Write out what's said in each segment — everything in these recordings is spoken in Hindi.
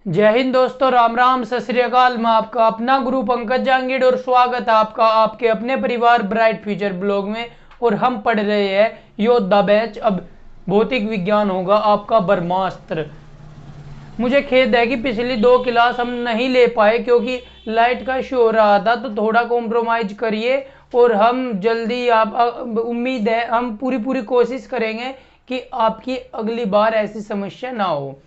जय हिंद दोस्तों, राम राम, सत श्री अकाल। मैं आपका अपना गुरु पंकज जांगीड़ और स्वागत है आपका आपके अपने परिवार ब्राइट फ्यूचर ब्लॉग में। और हम पढ़ रहे हैं योद्धा बैच। अब भौतिक विज्ञान होगा आपका ब्रह्मास्त्र। मुझे खेद है कि पिछली 2 क्लास हम नहीं ले पाए क्योंकि लाइट का इशू हो रहा था, तो थोड़ा कॉम्प्रोमाइज करिए और हम जल्दी उम्मीद है हम पूरी कोशिश करेंगे कि आपकी अगली बार ऐसी समस्या ना हो।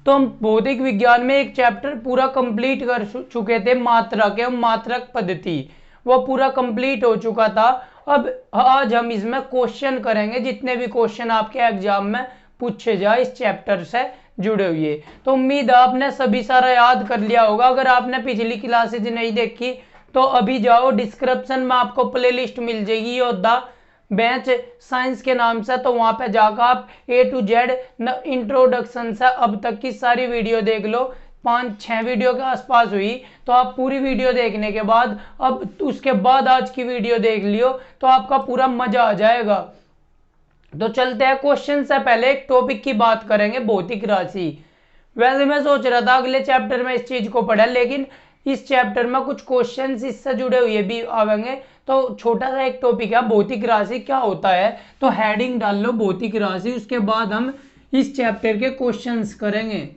तो हम भौतिक विज्ञान में एक चैप्टर पूरा कंप्लीट कर चुके थे, मात्रक एवं मात्रक पद्धति। वो पूरा कंप्लीट हो चुका था। अब आज हम इसमें क्वेश्चन करेंगे, जितने भी क्वेश्चन आपके एग्जाम में पूछे जाए इस चैप्टर से जुड़े हुए। तो उम्मीद है आपने सभी सारा याद कर लिया होगा। अगर आपने पिछली क्लासेज नहीं देखी तो अभी जाओ, डिस्क्रिप्शन में आपको प्लेलिस्ट मिल जाएगी योद्धा बैच साइंस के नाम से। तो वहां पे जाकर आप A to Z इंट्रोडक्शन से अब तक की सारी वीडियो देख लो। 5-6 वीडियो के आसपास हुई। तो आप पूरी वीडियो देखने के बाद अब उसके बाद आज की वीडियो देख लियो तो आपका पूरा मजा आ जाएगा। तो चलते हैं क्वेश्चन से पहले एक टॉपिक की बात करेंगे, भौतिक राशि। वैसे मैं सोच रहा था अगले चैप्टर में इस चीज को पढ़ा, लेकिन इस चैप्टर में कुछ क्वेश्चंस इससे जुड़े हुए भी आवेंगे। तो छोटा सा एक टॉपिक है भौतिक राशि क्या होता है। तो हेडिंग डाल लो भौतिक राशि, उसके बाद हम इस चैप्टर के क्वेश्चंस करेंगे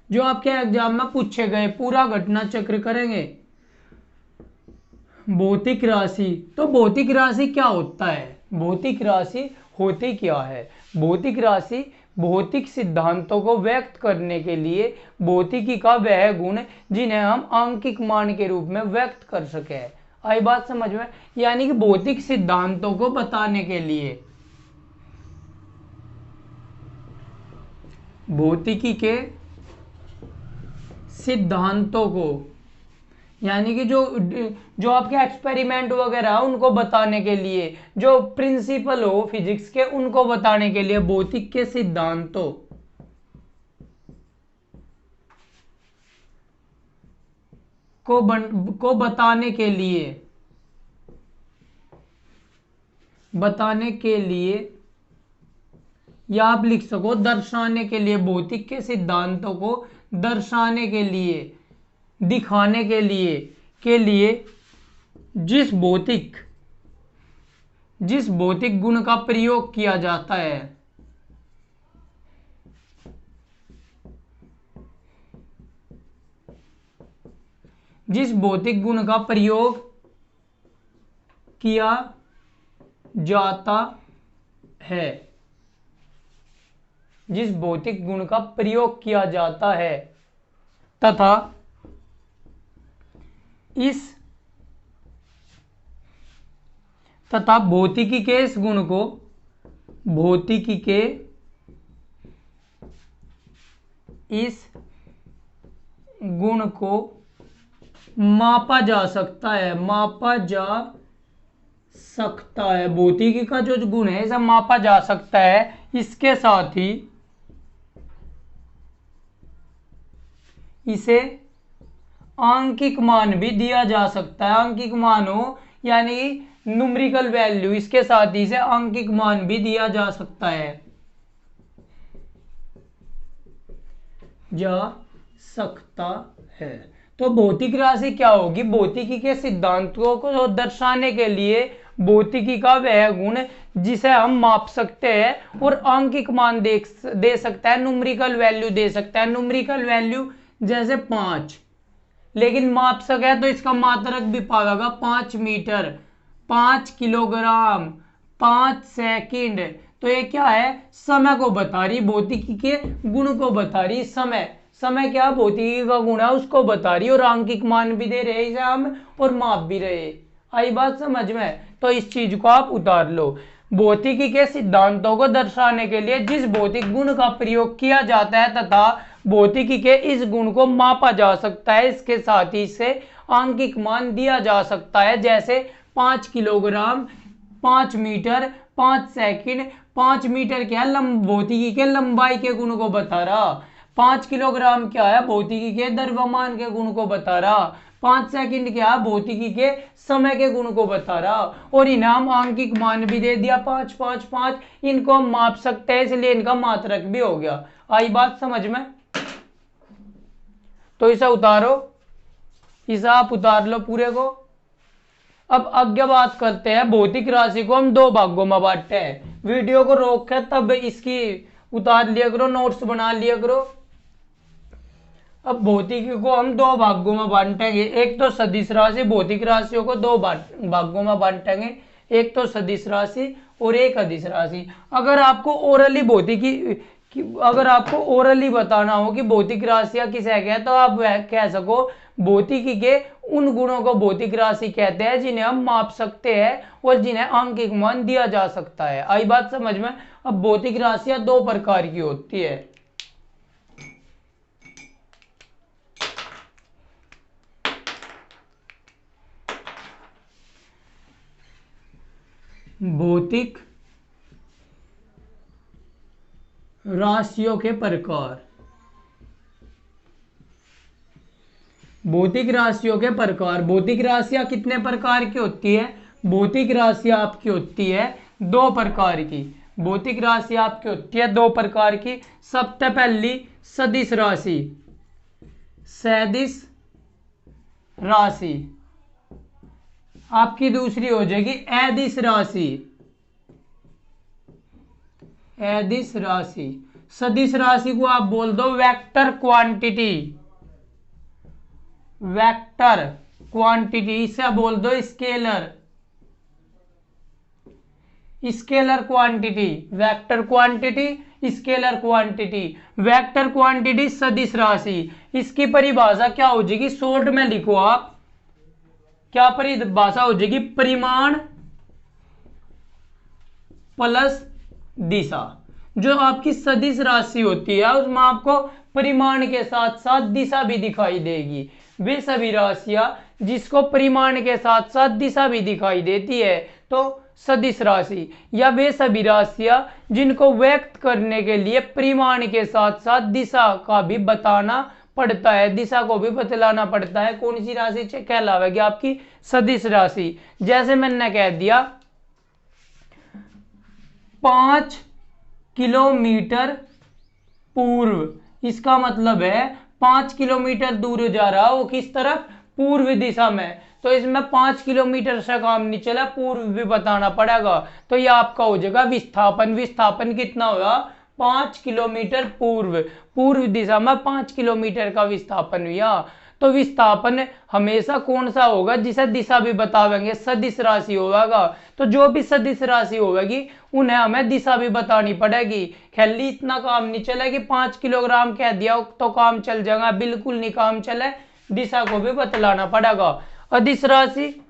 जो आपके एग्जाम में पूछे गए, पूरा घटना चक्र करेंगे। भौतिक राशि, तो भौतिक राशि क्या होता है, भौतिक राशि होती क्या है। भौतिक राशि भौतिक सिद्धांतों को व्यक्त करने के लिए भौतिकी का वह गुण जिन्हें हम आंकिक मान के रूप में व्यक्त कर सके। आई बात समझ में? यानी कि भौतिक सिद्धांतों को बताने के लिए, भौतिकी के सिद्धांतों को, यानी कि जो आपके एक्सपेरिमेंट वगैरह है उनको बताने के लिए, जो प्रिंसिपल हो फिजिक्स के उनको बताने के लिए, भौतिक के सिद्धांतों को बताने के लिए या आप लिख सको दर्शाने के लिए, भौतिक के सिद्धांतों को दर्शाने के लिए, दिखाने के लिए जिस भौतिक गुण का प्रयोग किया जाता है, जिस भौतिक गुण का प्रयोग किया जाता है, जिस भौतिक गुण का प्रयोग किया जाता है तथा भौतिकी के इस गुण को, भौतिकी के इस गुण को मापा जा सकता है, मापा जा सकता है। भौतिकी का जो गुण है इसे मापा जा सकता है। इसके साथ ही इसे आंकिक मान भी दिया जा सकता है। आंकिक मान हो यानी न्यूमेरिकल वैल्यू, इसके साथ ही इसे आंकिक मान भी दिया जा सकता है, जा सकता है। तो भौतिक राशि क्या होगी? भौतिकी के सिद्धांतों को दर्शाने के लिए भौतिकी का वह गुण जिसे हम माप सकते हैं और आंकिक मान दे सकता है, न्यूमेरिकल वैल्यू दे सकता है। न्यूमेरिकल वैल्यू जैसे 5, लेकिन माप सके तो इसका मात्रक भी पाएगा 5 मीटर, 5 किलोग्राम, 5 सेकंड। तो ये क्या है? समय को बता रही, भौतिकी के गुण को बता रही। समय क्या भौतिकी का गुण है उसको बता रही, और आंकिक मान भी दे रहे इसे हम और माप भी रहे। आई बात समझ में? तो इस चीज को आप उतार लो। भौतिकी के सिद्धांतों को दर्शाने के लिए जिस भौतिक गुण का प्रयोग किया जाता है तथा भौतिकी के इस गुण को मापा जा सकता है, इसके साथ ही इसे आंकिक मान दिया जा सकता है। जैसे 5 किलोग्राम, 5 मीटर, 5 सेकंड। 5 मीटर क्या है? भौतिकी के लंबाई के गुण को बता रहा। 5 किलोग्राम क्या है? भौतिकी के द्रव्यमान के गुण को बता रहा। 5 सेकंड क्या है? भौतिकी के समय के गुण को बता रहा। और इनाम आंकिक मान भी दे दिया 5 5 5। इनको हम माप सकते हैं, इसलिए इनका मात्रक भी हो गया। आई बात समझ में? तो इसे उतारो, इसे आप उतार लो पूरे को। अब आगे बात करते हैं, भौतिक राशि को हम दो भागों में बांटते हैं। वीडियो को रोक के तब इसकी उतार लिया करो, नोट्स बना लिया करो। अब भौतिक को हम दो भागों में बांटेंगे, एक तो सदिश राशि, भौतिक राशियों को दो भागों में बांटेंगे, एक तो सदिश राशि और एक अदिश राशि। अगर आपको ओरली अगर आपको ओरली बताना हो कि भौतिक राशियां किसे कहते हैं, तो आप वह कह सको भौतिकी के उन गुणों को भौतिक राशि कहते हैं जिन्हें हम माप सकते हैं और जिन्हें आंकिक मान दिया जा सकता है। आई बात समझ में। अब भौतिक राशियां दो प्रकार की होती है। भौतिक राशियों के प्रकार। भौतिक राशियों के प्रकार। भौतिक राशियां कितने प्रकार की होती है? भौतिक राशियां आपकी होती है दो प्रकार की। भौतिक राशि आपकी होती है दो प्रकार की। सबसे पहली सदिश राशि, सदिश राशि। आपकी दूसरी हो जाएगी अदिश राशि, अदिश राशि। सदिश राशि को आप बोल दो वेक्टर क्वांटिटी, वेक्टर क्वांटिटी। इसे बोल दो scalar, scalar quantity. Vector quantity, scalar quantity. Vector quantity सदिश राशि, इसकी परिभाषा क्या हो जाएगी? शॉर्ट में लिखो आप, क्या परिभाषा हो जाएगी? परिमाण प्लस दिशा। जो आपकी सदिश राशि होती है उसमें आपको परिमाण के साथ साथ दिशा भी दिखाई देगी। वे सभी राशियां जिसको परिमाण के साथ साथ दिशा भी दिखाई देती है तो सदिश राशि, या वे सभी राशियां जिनको व्यक्त करने के लिए परिमाण के साथ साथ दिशा का भी बताना पड़ता है, दिशा को भी बतलाना पड़ता है, कौन सी राशि कहलावेगी? आपकी सदिश राशि। जैसे मैंने कह दिया 5 किलोमीटर पूर्व, इसका मतलब है 5 किलोमीटर दूर जा रहा वो किस तरफ? पूर्व दिशा में। तो इसमें 5 किलोमीटर से काम नहीं चला, पूर्व भी बताना पड़ेगा। तो यह आपका हो जाएगा विस्थापन। विस्थापन कितना होगा? 5 किलोमीटर पूर्व, पूर्व दिशा में 5 किलोमीटर का विस्थापन हुआ। तो विस्थापन हमेशा कौन सा होगा? जिसे दिशा भी बतावेंगे, सदिश राशि होगा। तो जो भी सदिश राशि होगी उन्हें हमें दिशा भी बतानी पड़ेगी। खाली इतना काम नहीं चले कि 5 किलोग्राम कह दिया तो काम चल जाएगा, बिल्कुल नहीं काम चले, दिशा को भी बतलाना पड़ेगा। अदिश राशि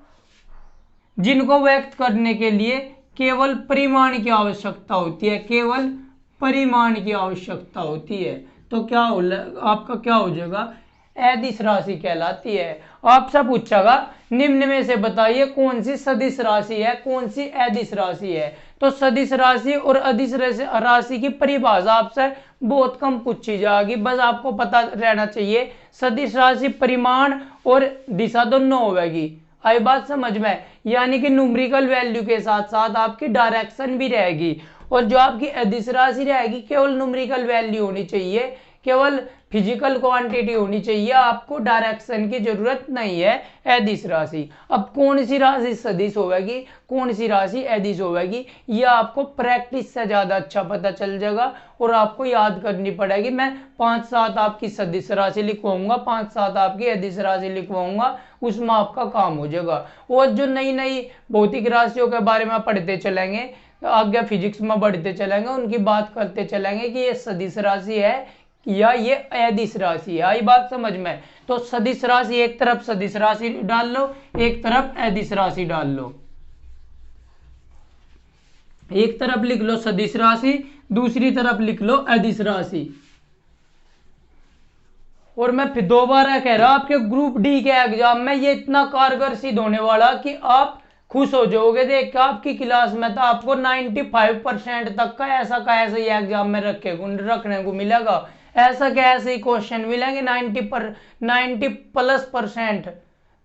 जिनको व्यक्त करने के लिए केवल परिमाण की आवश्यकता होती है, केवल परिमाण की आवश्यकता होती है। तो क्या हो आपका क्या हो जाएगा? अदिश राशि कहलाती है। आपसे पूछेगा निम्न में से बताइए कौन सी सदिश राशि है, कौन सी अदिश राशि है। तो सदिश राशि और अदिश राशि की परिभाषा आपसे बहुत कम पूछी जाएगी, बस आपको पता रहना चाहिए सदिश राशि परिमाण और दिशा दोनों होगी। आई बात समझ में? यानी कि न्यूमेरिकल वैल्यू के साथ साथ आपकी डायरेक्शन भी रहेगी। और जो आपकी अदिश राशि रहेगी केवल न्यूमेरिकल वैल्यू होनी चाहिए, केवल फिजिकल क्वांटिटी होनी चाहिए, आपको डायरेक्शन की जरूरत नहीं है। अदिश राशि। अब कौन सी राशि सदिश होगी, कौन सी राशि अदिश होगी, यह आपको प्रैक्टिस से ज्यादा अच्छा पता चल जाएगा और आपको याद करनी पड़ेगी। मैं 5-7 आपकी सदिश राशि लिखवाऊंगा, 5-7 आपकी अदिश राशि लिखवाऊंगा, उसमें आपका काम हो जाएगा। और जो नई नई भौतिक राशियों के बारे में पढ़ते चलेंगे, आगे फिजिक्स में बढ़ते चलेंगे, उनकी बात करते चलेंगे कि ये सदिश राशि है या ये अदिश राशि है। आई बात समझ में? तो सदिश राशि एक तरफ सदिश राशि डाल लो, एक तरफ अदिश राशि डाल लो। एक तरफ लिख लो सदिश राशि, दूसरी तरफ लिख लो अदिश राशि। और मैं फिर दोबारा कह रहा हूं आपके ग्रुप डी के एग्जाम में ये इतना कारगर सिद्ध होने वाला कि आप खुश हो जाओगे देख के। आपकी क्लास में तो आपको 95% तक का ऐसा ही एग्जाम में रखने को मिलेगा। ऐसा कैसे ही क्वेश्चन मिलेंगे 90+%,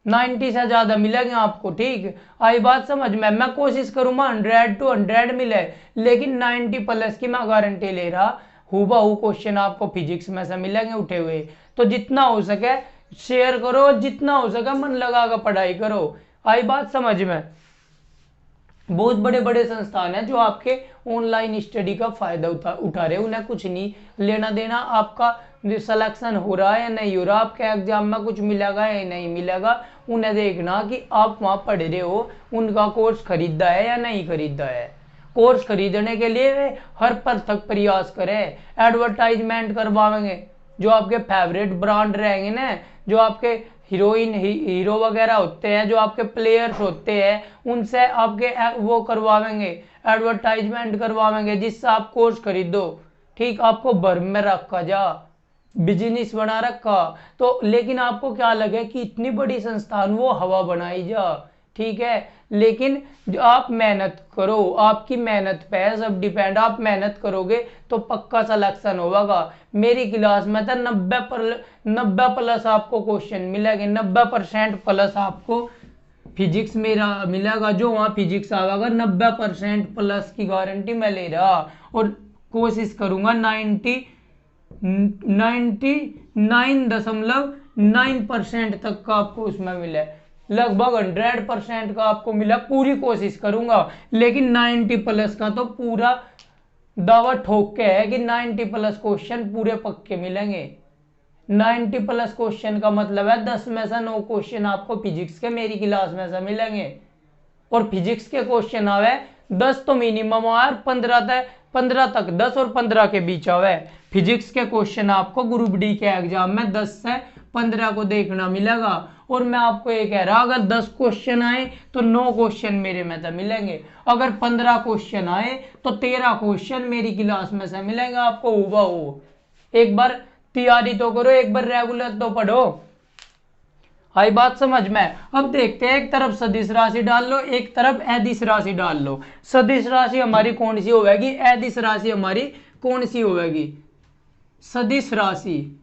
90 से ज्यादा मिलेंगे आपको। ठीक, आई बात समझ में? मैं कोशिश करूंगा 100 to 100 मिले, लेकिन 90+ की मैं गारंटी ले रहा हूबहू क्वेश्चन आपको फिजिक्स में से मिलेंगे उठे हुए। तो जितना हो सके शेयर करो, जितना हो सके मन लगा कर पढ़ाई करो। आई बात समझ में? बहुत बड़े बड़े संस्थान हैं जो आपके ऑनलाइन स्टडी का फायदा उठा रहे हैं, उन्हें कुछ नहीं लेना देना आपका सिलेक्शन हो रहा है या नहीं हो रहा, आपके एग्जाम में कुछ मिलेगा या नहीं मिलेगा। उन्हें देखना कि आप वहां पढ़ रहे हो, उनका कोर्स खरीदा है या नहीं खरीदा है। कोर्स खरीदने के लिए वे हर पर्थक प्रयास करें, एडवर्टाइजमेंट करवाएंगे, जो आपके फेवरेट ब्रांड रहेंगे ना, जो आपके हीरोइन हीरो वगैरह होते हैं, जो आपके प्लेयर्स होते हैं, उनसे आपके वो करवाएंगे, एडवर्टाइजमेंट करवाएंगे, जिससे आप कोर्स खरीदो। ठीक, आपको भर्म में रखा जा, बिजनेस बना रखा। तो लेकिन आपको क्या लगे कि इतनी बड़ी संस्थान वो हवा बनाई जा, ठीक है, लेकिन जो आप मेहनत करो, आपकी मेहनत पे है सब डिपेंड। आप मेहनत करोगे तो पक्का सिलेक्शन होगा। मेरी क्लास में तो 90 प्लस आपको क्वेश्चन मिलेंगे, 90% प्लस आपको फिजिक्स मेरा मिलेगा। जो वहाँ फिजिक्स आएगा 90% प्लस की गारंटी मैं ले रहा, और कोशिश करूंगा 99.9% तक का आपको उसमें मिले, लगभग 100% का आपको मिला, पूरी कोशिश करूंगा। लेकिन 90 प्लस का तो पूरा दावा ठोक के है कि 90 प्लस क्वेश्चन पूरे पक्के मिलेंगे। 90 प्लस क्वेश्चन का मतलब है 10 में से 9 क्वेश्चन आपको फिजिक्स के मेरी क्लास में से मिलेंगे। और फिजिक्स के क्वेश्चन आवे 10 तो मिनिमम आए, 15 तक 10 और 15 के बीच आवे। फिजिक्स के क्वेश्चन आपको ग्रुप डी के एग्जाम में 10 से 15 को देखना मिलेगा। और मैं आपको ये कह रहा, अगर 10 क्वेश्चन आए तो 9 क्वेश्चन मेरे में से मिलेंगे, अगर 15 क्वेश्चन आए तो 13 क्वेश्चन मेरी क्लास में से मिलेंगे आपको हूबहू। एक बार तैयारी तो करो, एक बार रेगुलर तो पढ़ो। आई बात समझ में? अब देखते हैं, एक तरफ सदिश राशि डाल लो, एक तरफ अदिश राशि डाल लो। सदिश राशि हमारी कौन सी होगी, अदिश राशि हमारी कौन सी होगी? सदिश राशि।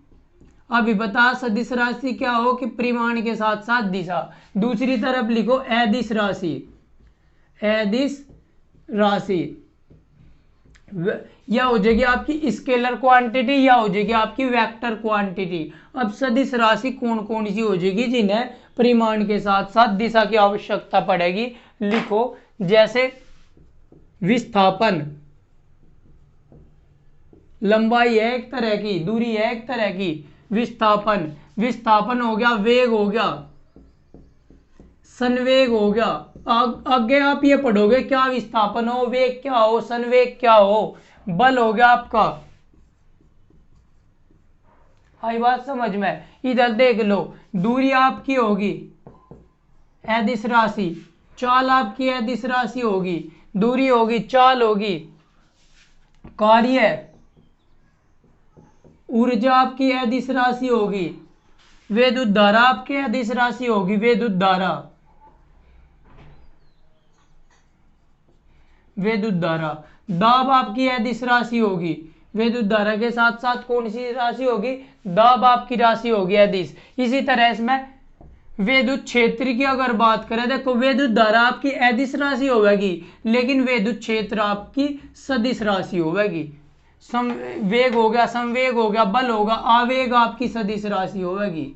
अभी बता, सदिश राशि क्या हो कि परिमाण के साथ साथ दिशा। दूसरी तरफ लिखो अदिश राशि। अदिश राशि या हो जाएगी आपकी स्केलर क्वांटिटी, या हो जाएगी आपकी वेक्टर क्वांटिटी। अब सदिश राशि कौन कौन सी हो जाएगी जिन्हें परिमाण के साथ साथ दिशा की आवश्यकता पड़ेगी? लिखो, जैसे विस्थापन, लंबाई है एक तरह की, दूरी है एक तरह की। विस्थापन हो गया, वेग हो गया, संवेग हो गया। आगे आप ये पढ़ोगे क्या विस्थापन हो, वेग क्या हो, संवेग क्या हो। बल हो गया आपका। आई बात समझ में? इधर देख लो, दूरी आपकी होगी अदिश राशि, चाल आपकी अदिश राशि होगी, दूरी होगी, चाल होगी, कार्य ऊर्जा आपकी अदिश राशि होगी, विद्युत धारा आपकी अदिश राशि होगी, विद्युत धारा, विद्युत धारा, दाब आपकी अदिश राशि होगी। विद्युत धारा के साथ साथ कौन सी राशि होगी? दाब आपकी राशि होगी अदिश। इसी तरह इसमें विद्युत क्षेत्र की अगर बात करें, देखो विद्युत धारा आपकी अदिश राशि होगी, लेकिन विद्युत क्षेत्र आपकी सदिश राशि होगी। वेग हो गया, संवेग हो गया, बल होगा, आवेग आपकी सदिश राशि होगी,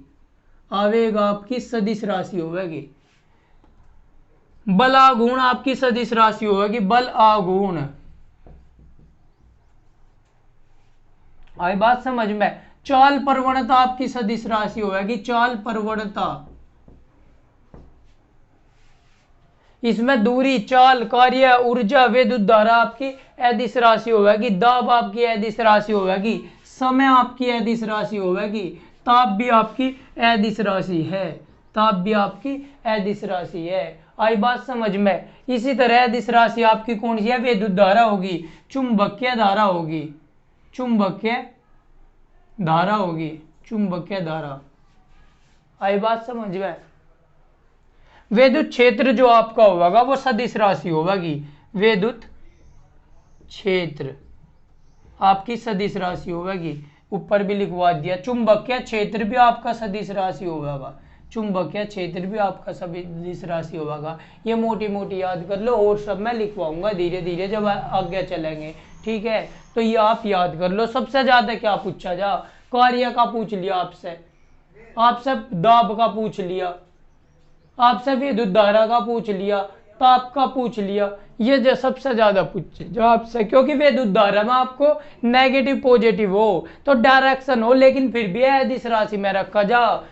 आवेग आपकी सदिश राशि होगी, बल आघूर्ण आपकी सदिश राशि होगी, बल आघूर्ण। आई बात समझ में? चाल प्रवणता आपकी सदिश राशि होगी, चाल प्रवणता। इसमें दूरी, चाल, कार्य, ऊर्जा, विद्युत धारा आपकी अदिश राशि होगी, दाब आपकी अदिश राशि होगी, समय आपकी अदिश राशि होगी, ताप भी आपकी अदिश राशि है, ताप भी आपकी अदिश राशि है। आई बात समझ में? इसी तरह अदिश राशि आपकी कौन सी है? विद्युत धारा होगी, चुंबकीय धारा होगी, चुंबकीय धारा होगी, चुंबकीय धारा। आई बात समझ में? विद्युत क्षेत्र जो आपका होगा वो सदिश राशि होगी, विद्युत क्षेत्र आपकी सदिश राशि होगी, ऊपर भी लिखवा दिया। चुंबकीय क्षेत्र भी आपका सदिश राशि होगा, चुंबकीय क्षेत्र भी आपका सदिश राशि होगा। ये मोटी मोटी याद कर लो, और सब मैं लिखवाऊंगा धीरे धीरे जब आगे चलेंगे, ठीक है, तो ये आप याद कर लो। सबसे ज्यादा क्या पूछा जा, कार्य का पूछ लिया आपसे, आपसे दाब का पूछ लिया, आपसे विद्युत धारा का पूछ लिया, ताप का पूछ लिया, ये जो सबसे ज्यादा पूछे जो आपसे, क्योंकि विद्युत धारा में आपको नेगेटिव पॉजिटिव हो तो डायरेक्शन हो, लेकिन फिर भी अदिश राशि में रखा जा।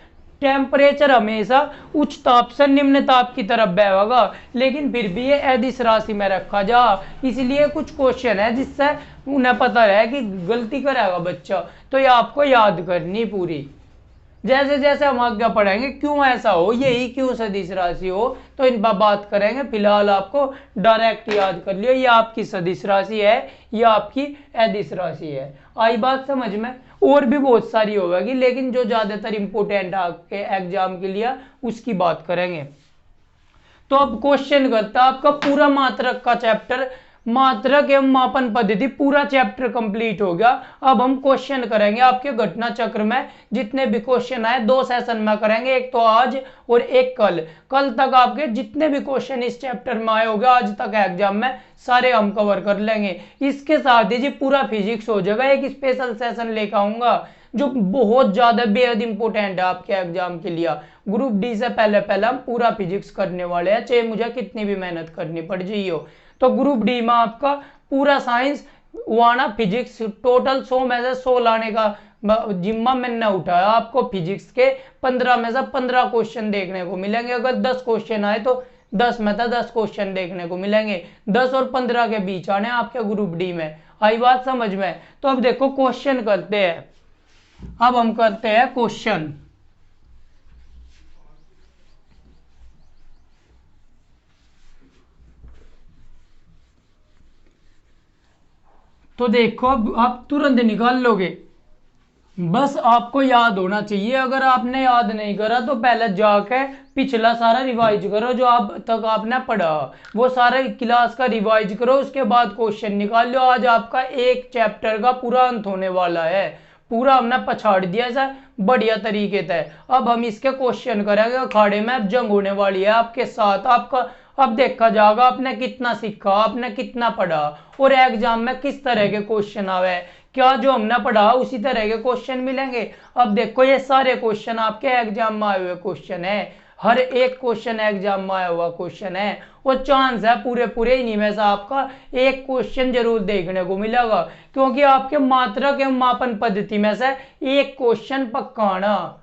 टेम्परेचर हमेशा उच्च ताप से निम्न ताप की तरफ बहेगा, लेकिन फिर भी ये अदिश राशि में रखा जा। इसलिए कुछ क्वेश्चन है जिससे उन्हें पता है कि गलती करेगा बच्चा, तो ये आपको याद करनी पूरी। जैसे जैसे हम आगे पढ़ेंगे क्यों ऐसा हो, यही क्यों सदिश राशि हो, तो इन पर बात करेंगे। फिलहाल आपको डायरेक्ट याद कर लियो, ये आपकी सदिश राशि है, ये आपकी अदिश राशि है। आई बात समझ में? और भी बहुत सारी होगी, लेकिन जो ज्यादातर इंपोर्टेंट आपके एग्जाम के लिए उसकी बात करेंगे। तो अब क्वेश्चन करता आपका पूरा मात्रक का चैप्टर, मात्रक एवं मापन पद्धति पूरा चैप्टर कंप्लीट हो गया। अब हम क्वेश्चन करेंगे आपके घटना चक्र में, जितने भी क्वेश्चन आए 2 सेशन में करेंगे, एक तो आज और एक कल। कल तक आपके जितने भी क्वेश्चन इस चैप्टर में आए होंगे आज तक एग्जाम में सारे हम कवर कर लेंगे। इसके साथ ही जी पूरा फिजिक्स हो जाएगा, एक स्पेशल सेशन लेकर आऊंगा जो बहुत ज्यादा बेहद इंपॉर्टेंट है आपके एग्जाम के लिए। ग्रुप डी से पहले हम पूरा फिजिक्स करने वाले हैं, चाहे मुझे कितनी भी मेहनत करनी पड़ जाइए। तो ग्रुप डी में आपका पूरा साइंस वाना फिजिक्स टोटल 100 में से 100 लाने का जिम्मा मैंने उठाया। आपको फिजिक्स के 15 में से 15 क्वेश्चन देखने को मिलेंगे। अगर 10 क्वेश्चन आए तो 10 में से 10 क्वेश्चन देखने को मिलेंगे। 10 और 15 के बीच आने आपके ग्रुप डी में। आई बात समझ में? तो अब देखो क्वेश्चन करते हैं। अब हम करते हैं क्वेश्चन। तो देखो अब आप तुरंत निकाल लोगे, बस आपको याद होना चाहिए। अगर आपने याद नहीं करा तो पहले जाके पिछला सारा रिवाइज करो, जो अब तक आपने पढ़ा वो सारा क्लास का रिवाइज करो, उसके बाद क्वेश्चन निकाल लो। आज आपका एक चैप्टर का पूरा अंत होने वाला है, पूरा हमने पछाड़ दिया ऐसा बढ़िया तरीके से। अब हम इसके क्वेश्चन करेंगे, अखाड़े में अब जंग होने वाली है आपके साथ। आपका अब देखा जाएगा आपने कितना सीखा, आपने कितना पढ़ा और एग्जाम में किस तरह के क्वेश्चन आवे। क्या जो हमने पढ़ा उसी तरह के क्वेश्चन मिलेंगे? अब देखो ये सारे क्वेश्चन आपके एग्जाम में आए हुए क्वेश्चन है, हर एक क्वेश्चन एग्जाम में आया हुआ क्वेश्चन है, और चांस है पूरे पूरे इन्हीं में से आपका एक क्वेश्चन जरूर देखने को मिलेगा, क्योंकि आपके मात्रक एवं मापन पद्धति में से एक क्वेश्चन पक्का आना।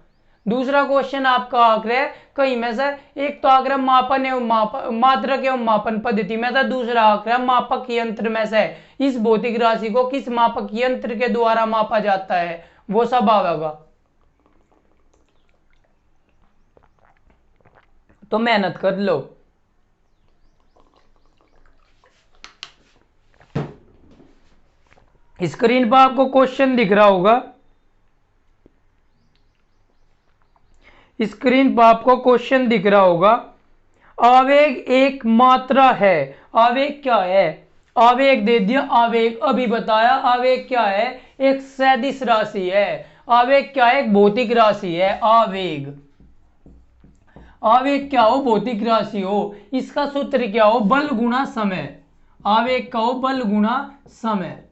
दूसरा क्वेश्चन आपका आंकड़े कहीं में से, एक तो आंकड़ा मापन एवं मात्रक एवं मापन पद्धति में से, दूसरा आंकड़ा मापक यंत्र में से। इस भौतिक राशि को किस मापक यंत्र के द्वारा मापा जाता है, वो सब आवेगा। तो मेहनत कर लो। स्क्रीन पर आपको क्वेश्चन दिख रहा होगा, स्क्रीन पर आपको क्वेश्चन दिख रहा होगा। आवेग एक मात्रा है। आवेग क्या है? आवेग दे दिया, आवेग अभी बताया। आवेग क्या है? एक सदिश राशि है। आवेग क्या है? एक भौतिक राशि है। आवेग, आवेग क्या हो? भौतिक राशि हो। इसका सूत्र क्या हो? बल गुणा समय। आवेग का हो बल गुणा समय।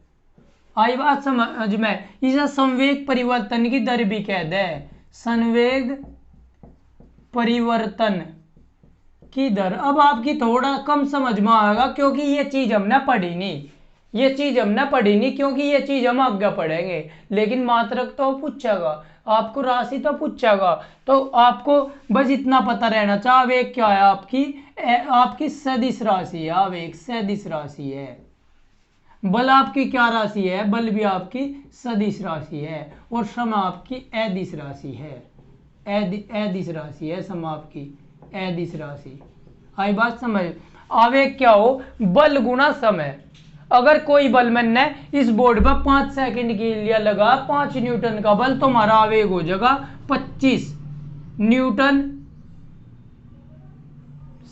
आई बात समझ में? इसे संवेग परिवर्तन की दर भी कहते हैं, संवेग परिवर्तन की दर। अब आपकी थोड़ा कम समझ में आएगा, क्योंकि ये चीज हमने पढ़ी नहीं, ये चीज हमने पढ़ी नहीं, क्योंकि ये चीज हम आगे पढ़ेंगे। लेकिन मात्रक तो पूछेगा आपको, राशि तो पूछेगा, तो आपको बस इतना पता रहना चाहिए आवेग क्या है? आपकी सदिश राशि है। आवेग सदिश राशि है। बल आपकी क्या राशि है? बल भी आपकी सदिश राशि है। और समय आपकी अदिश राशि है। अदिश राशि है समय आपकी, अदिश राशि। आई बात समझ? आवेग क्या हो? बल गुना समय। अगर कोई बल मैंने इस बोर्ड पर 5 सेकंड के लिए लगा 5 न्यूटन का बल, तो हमारा आवेग हो जाएगा 25 न्यूटन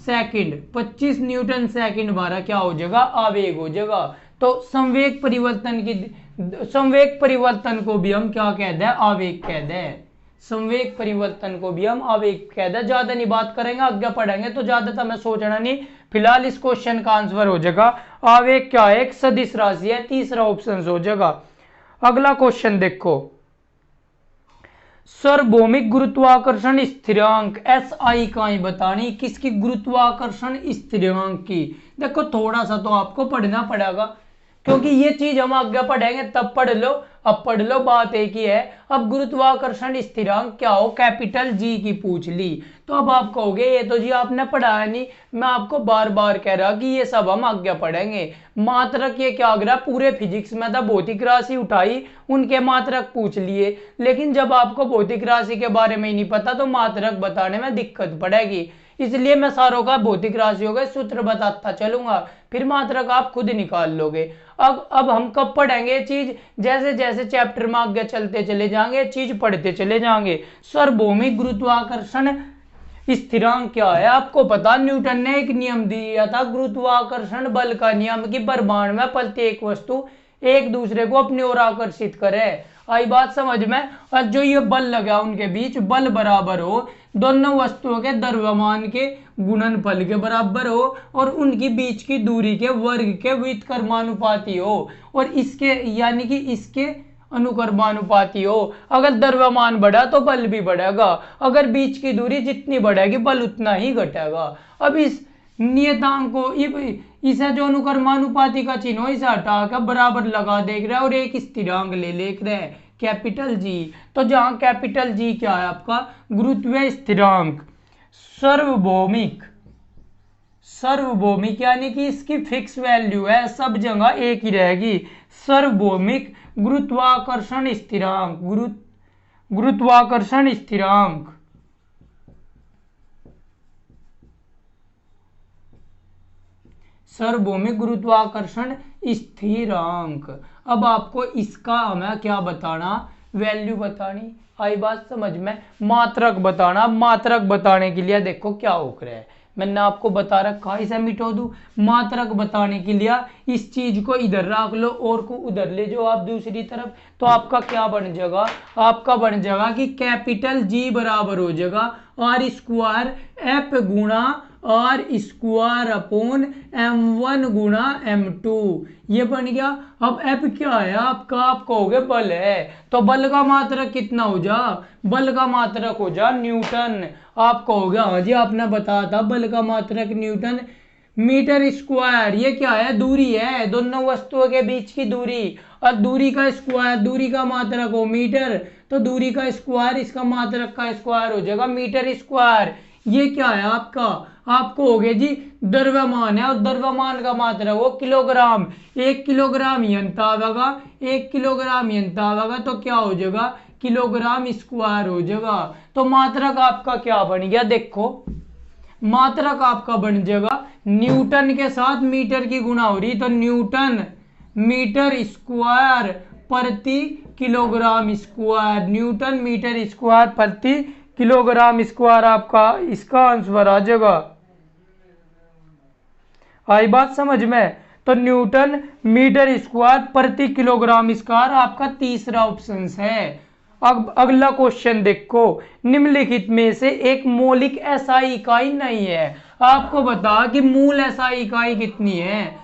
सेकंड। 25 न्यूटन सेकंड हमारा क्या हो जाएगा? आवेग हो जाएगा। तो संवेग परिवर्तन को भी हम क्या कहते हैं? आवेग कहते हैं। संवेग परिवर्तन को भी हम आवेग कहते हैं। ज्यादा नहीं बात करेंगे, आगे पढ़ेंगे तो ज्यादा मैं सोचना नहीं, फिलहाल इस क्वेश्चन का आंसर हो जाएगा आवेग क्या है, एक सदिश राशि है, तीसरा ऑप्शन हो जाएगा। अगला क्वेश्चन देखो, सार्वभौमिक गुरुत्वाकर्षण स्थिरांक SI इकाई बतानी, किसकी गुरुत्वाकर्षण स्थिरांक की। देखो थोड़ा सा तो आपको पढ़ना पड़ेगा, क्योंकि ये चीज हम आगे पढ़ेंगे तब पढ़ लो, अब पढ़ लो, बात एक ही है। अब गुरुत्वाकर्षण स्थिरांक क्या हो, कैपिटल G की पूछ ली, तो अब आप कहोगे ये तो जी आपने पढ़ाया नहीं, मैं आपको बार बार कह रहा कि ये सब हम आगे पढ़ेंगे। मात्रक ये क्या हो गया, पूरे फिजिक्स में तो भौतिक राशि उठाई, उनके मात्रक पूछ लिए, लेकिन जब आपको भौतिक राशि के बारे में ही नहीं पता तो मात्रक बताने में दिक्कत पड़ेगी। इसलिए मैं सारों का भौतिक राशियों का सूत्र बताता चलूंगा, फिर मात्रक आप खुद निकाल लोगे। अब हम कब पढ़ेंगे चीज, जैसे जैसे चैप्टर में आगे चलते चले जाएंगे चीज पढ़ते चले जाएंगे। सार्वभौमिक गुरुत्वाकर्षण स्थिरांक क्या है, आपको पता न्यूटन ने एक नियम दिया था गुरुत्वाकर्षण बल का नियम, की ब्रह्मांड में प्रत्येक वस्तु एक दूसरे को अपनी ओर आकर्षित करे। आई बात समझ में। और जो ये बल लगा उनके बीच बल बराबर हो दोनों वस्तुओं के द्रव्यमान के गुणनफल के बराबर हो और उनकी बीच की दूरी के वर्ग के व्युत्क्रमानुपाती हो, और इसके यानी कि इसके अनुक्रमानुपाती हो। अगर द्रव्यमान बढ़ा तो बल भी बढ़ेगा, अगर बीच की दूरी जितनी बढ़ेगी बल उतना ही घटेगा। अब इस नियतांक को इसे जो अनुक्रमानुपाती का चिन्ह हो इसे हटा कर बराबर लगा देख रहे हैं और एक स्थिरांक ले लेख रहे हैं कैपिटल G। तो जहां कैपिटल G क्या है आपका गुरुत्वीय स्थिरांक, सार्वभौमिक, सार्वभौमिक यानी कि इसकी फिक्स वैल्यू है, सब जगह एक ही रहेगी। सार्वभौमिक गुरुत्वाकर्षण स्थिरांक, गुरुत्वाकर्षण स्थिरांक, सार्वभौमिक गुरुत्वाकर्षण स्थिरांक। अब आपको इसका हमें क्या बताना, वैल्यू बतानी। आई बात समझ में। मात्रक बताना, मात्रक बताने के लिए देखो क्या हो रहा है, मैंने आपको बता रखा, इसे मिटो दूं। मात्रक बताने के लिए इस चीज को इधर रख लो और को उधर ले जाओ आप दूसरी तरफ, तो आपका क्या बन जाएगा, आपका बन जाएगा कि कैपिटल G बराबर हो जाएगा R स्क्वायर F गुणा R स्क्वायर अपॉन M1 गुणा M2, ये बन गया। अब F क्या है आपका, आप कहोगे बल है, तो बल का मात्रक कितना हो जा, बल का मात्रक हो जा न्यूटन। आप कहोगे हाँ जी आपने बताया था बल का मात्रक न्यूटन मीटर स्क्वायर, ये क्या है, दूरी है, दोनों वस्तुओं के बीच की दूरी, और दूरी का स्क्वायर, दूरी का मात्रक हो मीटर, तो दूरी का स्क्वायर इसका मात्रक का स्क्वायर हो जाएगा मीटर स्क्वायर। ये क्या है आपका, आपको हो गया जी द्रव्यमान है और द्रव्यमान का मात्रक हो किलोग्राम, 1 किलोग्राम यंत्र आवेगा, 1 किलोग्राम यंत्र आवेगा तो क्या हो जाएगा किलोग्राम स्क्वायर हो जाएगा। तो मात्रक आपका क्या बन गया, देखो मात्रक आपका बन जाएगा न्यूटन के साथ मीटर की गुणा हो रही, तो न्यूटन मीटर स्क्वायर प्रति kilogram square, newton metre square प्रति किलोग्राम स्क्वायर, आपका इसका आंसर आ जाएगा। आई बात समझ में। तो न्यूटन मीटर स्क्वायर प्रति किलोग्राम स्क्वायर आपका तीसरा ऑप्शन है। अब अगला क्वेश्चन देखो, निम्नलिखित में से एक मौलिक SI इकाई नहीं है। आपको बता कि मूल SI इकाई कितनी है,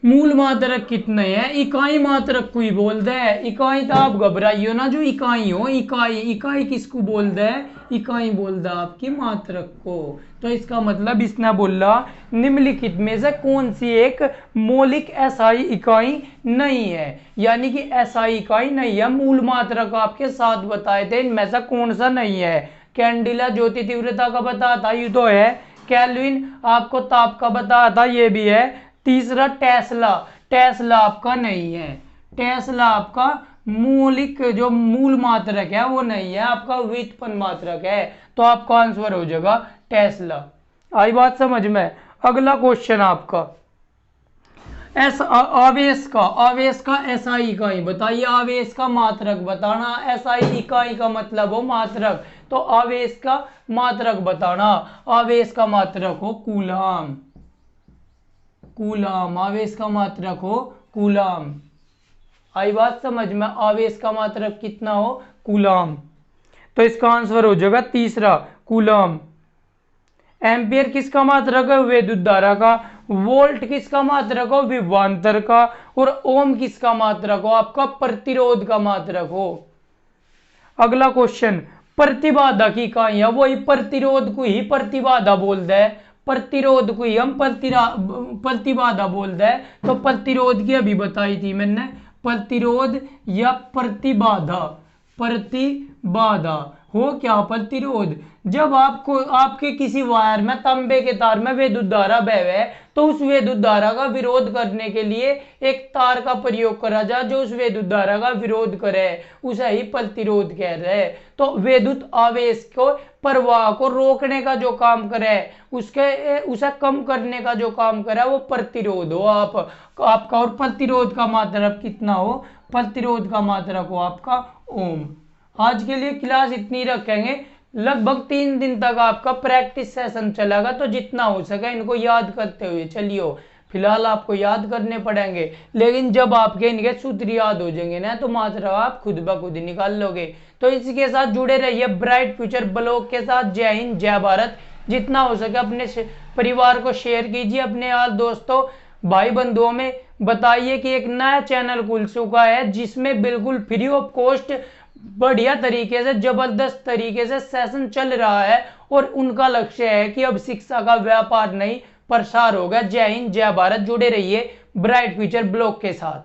मूल मात्रक कितने हैं, इकाई मात्रक कोई बोल दे, इकाई तो आप घबराइयो ना, जो इकाई हो इकाई, इकाई किसको बोल दे, इकाई बोल दे आपकी मात्रक को। तो इसका मतलब इसने बोला निम्नलिखित में से कौन सी एक मौलिक SI इकाई नहीं है, यानी कि SI इकाई नहीं है, मूल मात्रक आपके साथ बताए थे, इनमें से कौन सा नहीं है। कैंडिला ज्योति तीव्रता का बताया था, ये तो है। केल्विन आपको ताप का बताया था, ये भी है। तीसरा टेस्ला, टेस्ला आपका नहीं है, टेस्ला आपका मौलिक जो मूल मात्रक है वो नहीं है, आपका व्युत्पन्न मात्रक है, तो आपका आंसर हो जाएगा टेस्ला। आई बात समझ में। अगला क्वेश्चन आपका आवेश का SI इकाई बताइए, आवेश का मात्रक बताना, SI इकाई का मतलब हो मात्रक, तो आवेश का मात्रक बताना, आवेश का मात्रक हो कूलाम, कूलाम, आवेश का मात्रक हो कूलाम। आई बात समझ में, आवेश का मात्रक कितना हो कूलाम, तो इसका आंसर हो जाएगा तीसरा कूलाम। एम्पियर किसका मात्रक है? विद्युत धारा का। वोल्ट किसका मात्रक हो? विभवांतर का। और ओम किसका मात्रक हो? आपका प्रतिरोध का मात्रक हो। अगला क्वेश्चन, प्रतिबाधा की इकाइयां, वही प्रतिरोध को ही प्रतिबाधा बोलते हैं, प्रतिरोध को ही हम प्रतिबाधा बोलते हैं। तो प्रतिरोध की अभी बताई थी मैंने, प्रतिरोध या प्रतिबाधा। प्रतिबाधा हो क्या? प्रतिरोध। जब आपको आपके किसी वायर में, तांबे के तार में विद्युत धारा बह रहा है, तो उस विद्युत धारा का विरोध करने के लिए एक तार का प्रयोग करा जाए जो उस विद्युत धारा का विरोध करे, उसे ही प्रतिरोध कह रहे हैं। तो विद्युत आवेश को, प्रवाह को रोकने का जो काम करे, उसे कम करने का जो काम करे, वो प्रतिरोध हो आपका। और प्रतिरोध का मात्रक कितना हो? प्रतिरोध का मात्रक हो आपका ओम। आज के लिए क्लास इतनी रखेंगे। लगभग 3 दिन तक आपका प्रैक्टिस सेशन चलेगा, तो जितना हो सके इनको याद करते हुए चलिए। फिलहाल आपको याद करने पड़ेंगे, लेकिन जब आपके इनके सूत्र याद हो जाएंगे ना, तो मात्रा आप खुद ब खुद निकाल लोगे। तो इसके साथ जुड़े रहिए ब्राइट फ्यूचर ब्लॉग के साथ। जय हिंद, जय भारत। जितना हो सके अपने परिवार को शेयर कीजिए, अपने यार दोस्तों भाई बंधुओं में बताइए कि एक नया चैनल खुल चुका है, जिसमें बिल्कुल फ्री ऑफ कॉस्ट बढ़िया तरीके से, जबरदस्त तरीके से सेशन चल रहा है। और उनका लक्ष्य है कि अब शिक्षा का व्यापार नहीं, प्रसार होगा। जय हिंद, जय भारत। जुड़े रहिए ब्राइट फ्यूचर ब्लॉग के साथ।